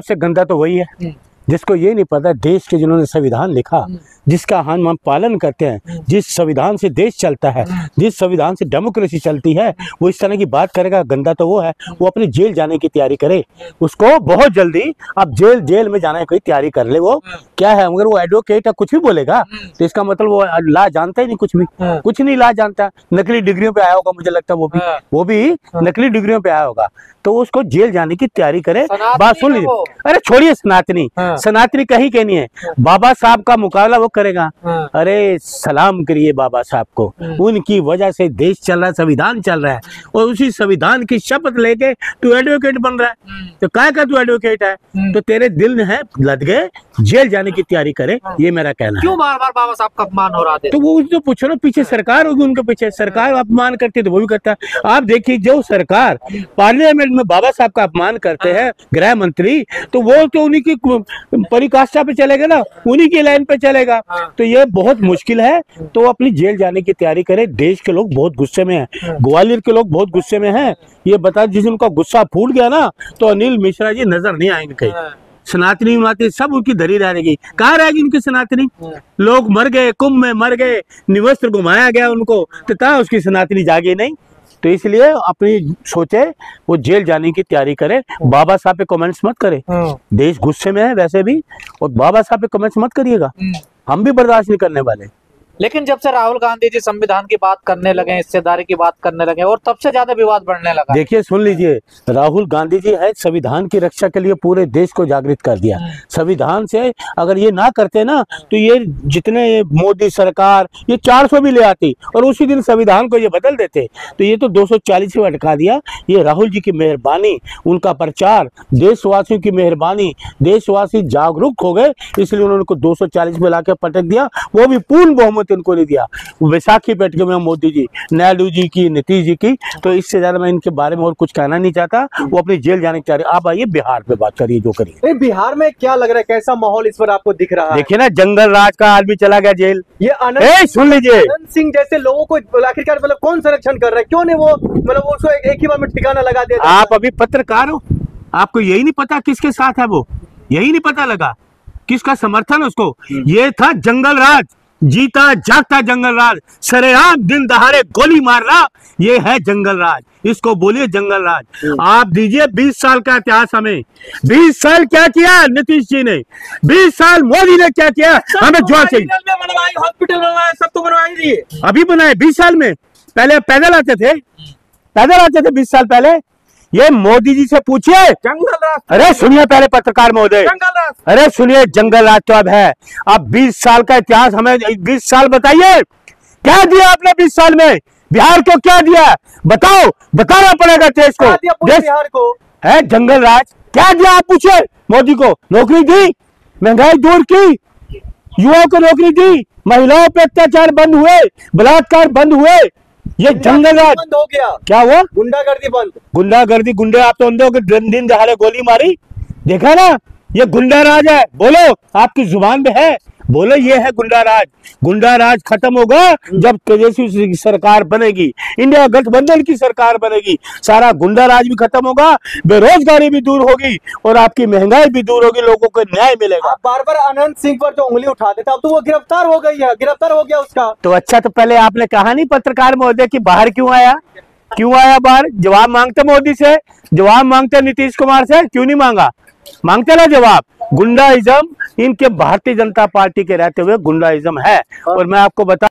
सबसे गंदा तो वही है जिसको ये नहीं पता देश के जिन्होंने संविधान लिखा, जिसका हम पालन करते हैं, जिस संविधान से देश चलता है, जिस संविधान से डेमोक्रेसी चलती है, वो इस तरह की बात करेगा। गंदा तो वो है, वो अपनी जेल जाने की तैयारी करे। उसको बहुत जल्दी अब जेल में जाने की तैयारी कर ले। वो क्या है, अगर वो एडवोकेट है कुछ भी बोलेगा तो इसका मतलब वो ला जानता ही नहीं, कुछ नहीं ला जानता। नकली डिग्रियों पे आया होगा, मुझे लगता है वो भी नकली डिग्रियों पे आया होगा। तो उसको जेल जाने की तैयारी करे। बात सुन लीजिए, अरे छोड़िए सनातनी कहीं के नहीं है, बाबा साहब का मुकाबला वो करेगा। अरे सलाम करिए बाबा साहब को, उनकी वजह से देश चल रहा है, संविधान चल रहा है, और उसी संविधान की शपथ लेके तू एडवोकेट बन रहा है। तो काय का तू एडवोकेट है? तो तेरे दिल है लद गए, जेल जाने की तैयारी करे, ये मेरा कहना है। क्यों बार बार बाबा साहब का अपमान हो रहा है? तो वो तो पूछो ना, पीछे सरकार होगी, उनके पीछे सरकार अपमान करती है तो वो भी करता है। आप देखिए, जो सरकार पार्लियामेंट में बाबा साहब का अपमान करते हैं गृह मंत्री, तो वो तो उन्हीं की परिकाष्ठा पे चलेगा ना, उन्हीं की लाइन पे चलेगा। तो ये बहुत मुश्किल है। तो अपनी जेल जाने की तैयारी करे। देश के लोग बहुत गुस्से में हैं, ग्वालियर के लोग बहुत गुस्से में हैं। ये बता, जिस उनका गुस्सा फूट गया ना, तो अनिल मिश्रा जी नजर नहीं आएंगे कहीं। सनातनी सब उनकी धरी रहेगी। कहाँ रहेगी उनकी सनातनी? लोग मर गए, कुंभ में मर गए, निवस्त्र घुमाया गया उनको, तो उसकी सनातनी जागी नहीं। तो इसलिए अपनी सोचे, वो जेल जाने की तैयारी करे। बाबा साहब पे कमेंट्स मत करे, देश गुस्से में है वैसे भी, और बाबा साहब पे कमेंट्स मत करिएगा, हम भी बर्दाश्त नहीं करने वाले। लेकिन जब से राहुल गांधी जी संविधान की बात करने लगे, हिस्सेदारी की बात करने लगे, और तब से ज्यादा विवाद बढ़ने लगा। देखिए सुन लीजिए, राहुल गांधी जी है संविधान की रक्षा के लिए पूरे देश को जागृत कर दिया। संविधान से अगर ये ना करते ना, तो ये जितने मोदी सरकार ये 400 भी ले आती और उसी दिन संविधान को ये बदल देते। तो ये तो 240 में अटका दिया। ये राहुल जी की मेहरबानी, उनका प्रचार, देशवासियों की मेहरबानी, देशवासी जागरूक हो गए, इसलिए उन्होंने को 240 में लाके पटक दिया। वो भी पूर्ण बहुमत उनको नहीं दिया। वैसाखी बैठ के मैं मोदी जी, नायडू जी की, नीतीश जी की। तो इससे ज्यादा मैं इनके बारे में और कुछ कहना नहीं चाहता। वो अपनी जेल जाने की तैयारी। आप आइए बिहार पे बात करिए, जो करिए। बिहार में क्या लग रहा है, कैसा माहौल इस पर आपको दिख रहा है? देखिए ना, जंगल राज का आदमी चला गया जेल। ये सुन लीजिए, अनंत सिंह जैसे लोगों को आखिरकार मतलब कौन संरक्षण कर रहा है? क्यों नहीं वो मतलब उसको एक ही बार में ठिकाना लगा दिया? आप अभी पत्रकार हो, आपको यही नहीं पता किसके साथ है वो, यही नहीं पता लगा किसका समर्थन उसको। ये था जंगल राज, जीता जागता जंगल राज, सरेआम दिन दहाड़े गोली मार रहा, ये है जंगल राज। इसको बोलिए जंगल राज। आप दीजिए 20 साल का इतिहास हमें। 20 साल क्या किया नीतीश जी ने, 20 साल मोदी ने क्या किया? हमें जो चाहिए, हॉस्पिटल बनवाए, सब तो बनवा ही दिए, अभी बनाए 20 साल में। पहले पैदल आते थे 20 साल पहले। ये मोदी जी से पूछिए। जंगल राज, अरे सुनिए पहले पत्रकार महोदय, अरे सुनिए, जंगल राज तो अब है। अब 20 साल का इतिहास हमें 20 साल बताइए, क्या दिया आपने 20 साल में? बिहार को क्या दिया बताओ, बताना पड़ेगा देश को। बिहार को है जंगल राज, क्या दिया आप पूछे मोदी को? नौकरी दी, महंगाई दूर की, युवाओं को नौकरी दी, महिलाओं पे अत्याचार बंद हुए, बलात्कार बंद हुए। ये जंगल राज बंद हो गया। क्या हुआ? गुंडागर्दी बंद। गुंडागर्दी, गुंडे आप तो अंधों के दिन दहाड़े गोली मारी, देखा ना? ये गुंडा राज है। बोलो, आपकी जुबान पे है, बोलो ये है गुंडा राज। गुंडा राज खत्म होगा जब तेजस्वी सरकार बनेगी, इंडिया गठबंधन की सरकार बनेगी। सारा गुंडा राज भी खत्म होगा, बेरोजगारी भी दूर होगी, और आपकी महंगाई भी दूर होगी, लोगों को न्याय मिलेगा। बार बार अनंत सिंह पर जो उंगली उठाते थे, अब तो वो गिरफ्तार हो गई है, गिरफ्तार हो गया उसका। तो अच्छा, तो पहले आपने कहा नहीं पत्रकार महोदय कि बाहर क्यों आया बाहर? जवाब मांगते मोदी से, जवाब मांगते नीतीश कुमार से, क्यों नहीं मांगते ना जवाब? गुंडाइज्म इनके भारतीय जनता पार्टी के रहते हुए गुंडाइज्म है। और मैं आपको बता